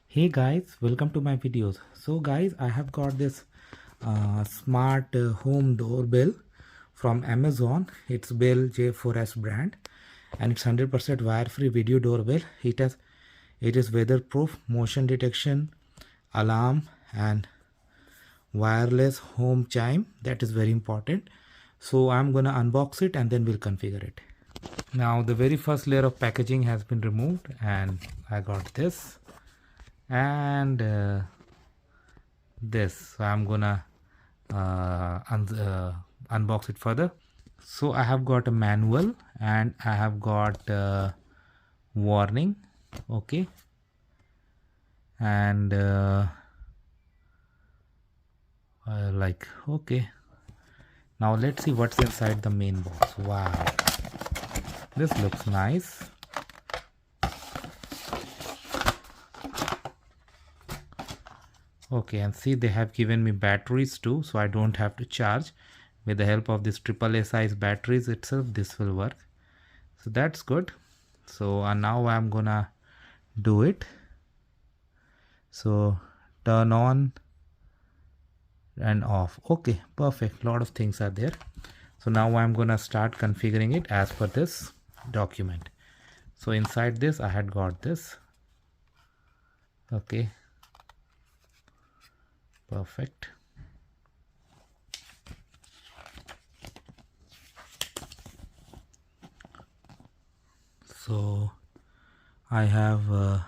Hey guys, welcome to my videos. So guys, I have got this smart home doorbell from Amazon. It's Bell J4S brand and it's 100% wire-free video doorbell. It is weatherproof, motion detection, alarm and wireless home chime. That is very important. So I'm gonna unbox it and then we'll configure it. Now the very first layer of packaging has been removed and I got this and this. So I'm gonna unbox it further. So I have got a manual and I have got warning, okay, and okay. Now let's see what's inside the main box. Wow, this looks nice. Okay, and see they have given me batteries too, so I don't have to charge. With the help of this AAA size batteries itself, this will work. So that's good. So now I'm gonna do it. So turn on and off. Okay, perfect. Lot of things are there. So now I'm gonna start configuring it as per this document. So inside this I had got this. Okay, perfect. So I have a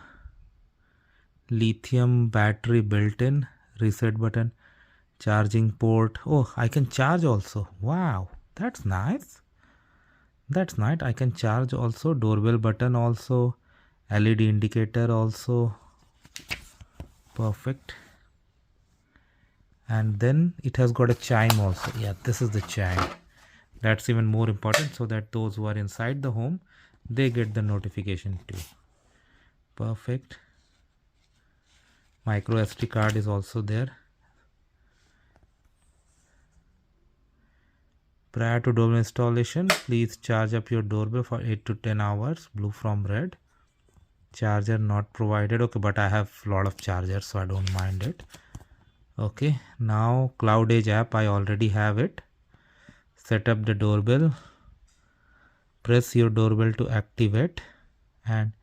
lithium battery built in, reset button, charging port. Oh, I can charge also. Wow, that's nice. That's nice. I can charge also, doorbell button also, LED indicator also. Perfect. And then it has got a chime also. Yeah, this is the chime. That's even more important, so that those who are inside the home, they get the notification too. Perfect. Micro SD card is also there. Prior to doorbell installation, please charge up your doorbell for 8 to 10 hours. Blue from red. Charger not provided. Okay, but I have a lot of chargers, so I don't mind it. Okay, now Cloud Edge app, I already have it. Set up the doorbell. Press your doorbell to activate, and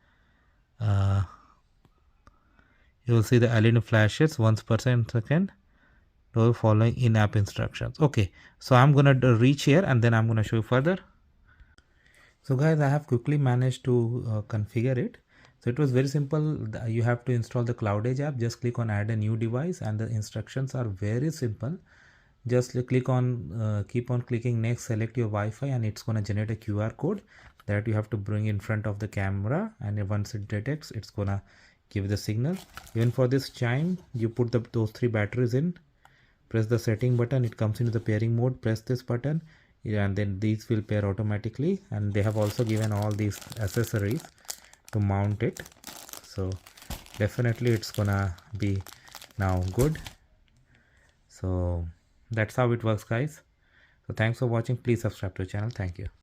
you will see the LED flashes once per second. Following in-app instructions. Okay, so I'm gonna reach here and then I'm gonna show you further. So guys, I have quickly managed to configure it. So it was very simple. You have to install the Cloud Edge app. Just click on add a new device and the instructions are very simple. Just click on keep on clicking next, select your Wi-Fi and it's gonna generate a QR code that you have to bring in front of the camera, and once it detects, it's gonna give the signal. Even for this chime, you put those 3 batteries in, press the setting button, it comes into the pairing mode, press this button, and then these will pair automatically. And they have also given all these accessories to mount it, so definitely it's gonna be now good. So that's how it works, guys. So thanks for watching. Please subscribe to the channel. Thank you.